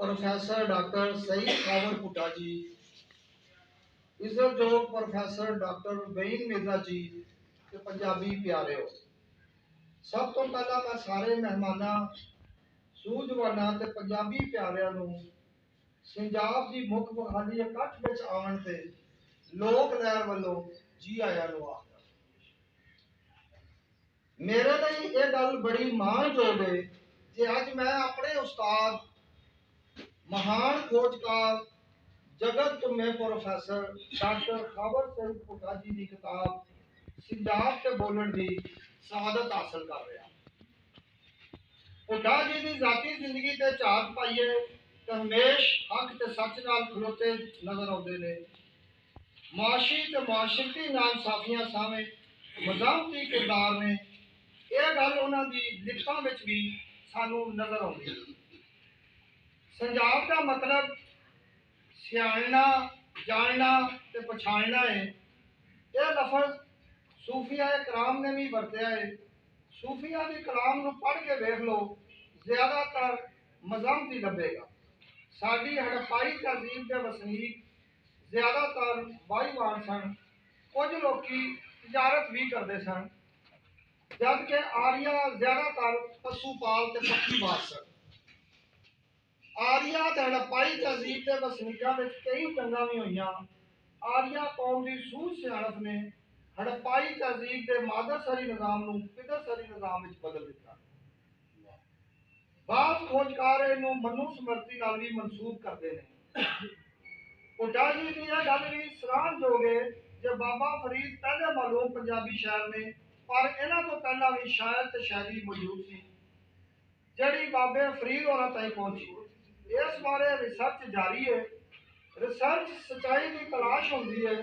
Professor doctor Saeed Khawar भुट्टा जी, इज्जतयोग professor doctor वेईन Mirza जी ते पंजाबी प्यारे हो। सब तो पहला मैं सारे मेहमाना सूझवाना ते पंजाबी प्यारिਆਂ ਨੂੰ पंजाब की मुख बहाली इकट्ठ विच आवन ते लोक लहर वालों जी आया ਨੂੰ आखदा। मेरे लिए यह गल बड़ी माणयोग है कि अज मैं अपने उस्ताद महान खोजकार जगत तुम्हें प्रोफैसर डॉक्टर खावर सईद भुट्टा जी की किताब पंजाब से बोलने की शहादत हासिल कर रहा। भुट्टा जी की जाती जिंदगी से झात पाइए तो हमेश हक ते सच नाल खलोते नजर आते ने। माशी ते माशरती नाइंसाफियां सामे मजामती किरदार ने, यह गल उन्होंने लिखतां विच भी सानू नजर आती है। संजाब का मतलब सियाणना, जानना ते पछाणना है। यह लफज सूफिया कराम ने भी वरत्या है। सूफिया की कलाम नूं पढ़ के वेख लो, ज्यादातर मजहमती लभेगा। साडी हड़पाई तहजीब के वसनीक ज्यादातर बाईवान सन, कुछ लोग तजारत भी करते सन, जबकि आर्या ज्यादातर पशुपाल ते पक्षीबाज सन। आर्या ते हड़पाई तहजीब के वसनीकों में कई जंगां भी हुई। आर्या कौम की सूझ सियाणप ने हड़पाई तहजीब के मादरसरी निजाम नूं पिदरसरी निजाम विच बदल दिता। बास खोजकार इहनूं मनु समृति नाल भी मनसूब करते हैं। भुट्टा जी की यह गल भी सराहनयोग है कि बाबा फरीद पहले मालूम पंजाबी शायर ने, पर इन्हां तो पहला भी शायर ते शायरी मौजूद सी जिहड़ी बाबे फरीद होरां ताईं पहुंची। इस बारे रिसर्च जारी है। रिसर्च सच्चाई की तलाश होंदी है।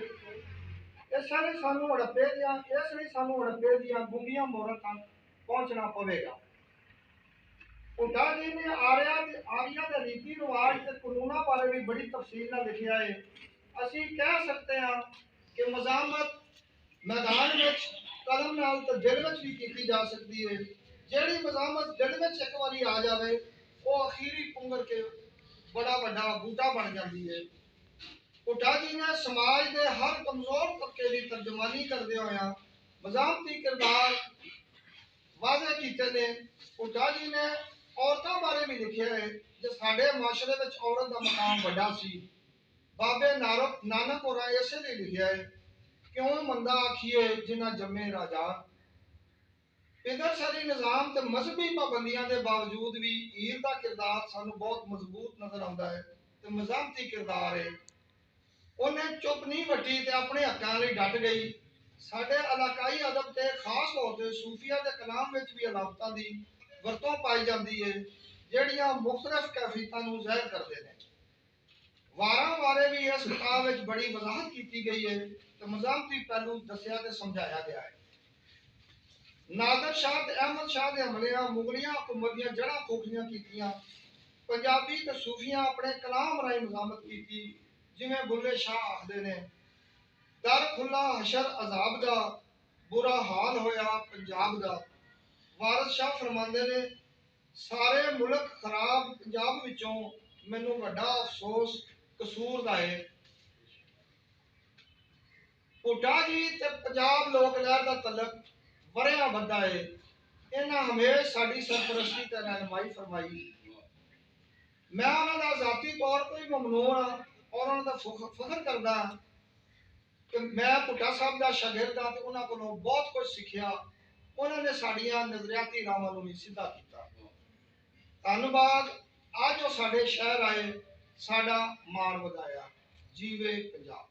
इसलिए सानू हड़प्पे दियां गुंगियां मोहरां तक पहुंचना पवेगा। भुट्टा जी ने आर्या के रीति रिवाज के कानूनों बारे भी बड़ी तफसील नाल लिखिया है। असी कह सकते हैं कि मजामत मैदान में कलम नाल ते दिल में भी की जा सकती है। जिहड़ी मजामत दिल में एक बारी आ जाए वो अखीरी पुंगर के बड़ा बड़ा बूटा बन जाती है। भुट्टा जी ने समाज के हर कमजोर तबके की तर्जमानी करते हुए मजामती किरदार वाजे किए ने। भुट्टा जी ने औरतों बारे भी लिखा है जो साडे माशरे में औरत का मकाम बड़ा सी। बाबे नानक होरां इसलिए लिखा है, क्यों मंदा आखिए जिन्ना जमे राजा। पिदरसरी निजाम ते मजहबी पाबंदियों के बावजूद भी हीर का किरदार सानू बहुत मजबूत नजर आता है ते मजामती किरदार है। उन्हें चुप नहीं वटी ते अपने हकों लिए डट गई। साडे इलाकाई अदब ते खास तौर पर सूफिया के कलाम में भी अलामतां की वरतों पाई जाती है जिहड़ियां मुख्तलिफ कैफियतां नूं ज़ाहिर करते हैं। वारां बारे भी इस किताब में बड़ी वजाहत की गई है तो मजामती पहलू दसिया ते समझाया गया है। नादर शाह ते अहमद शाह के हमलियां मुगलिया हुकूमत दीयां जड़ां खोखलियां कीतियां। पंजाबी ते सूफियां अपने कलाम राही मजामत की, जिवें बुल्ले शाह आखदे ने, दर खुला हशर अजाब दा, बुरा हाल होया पंजाब दा। वारिस शाह फरमांदे ने, सारे मुल्क खराब पंजाब विचों मैनू वड्डा अफसोस कसूर दा है। भुट्टा जी ते पंजाब लोक लहर दा तलक वरियां बद्धा है। इन्हां हमेश साडी सरपरस्ती ते रहनुमाई फरमाई। मैं उन्हां दा जाती तौर पर ही ममनून हाँ और उन्हां दा फख्र करदा कि मैं भुट्टा साहब का शागिर्द हाँ ते उन्हां कोलों बहुत कुछ सीखिया। उन्होंने साड़ियां नजरियाती रावां नूं भी सीधा किया। धन्नवाद। अज वो साडे शहर आए, साडा मान वधाया। जीवे पंजाब।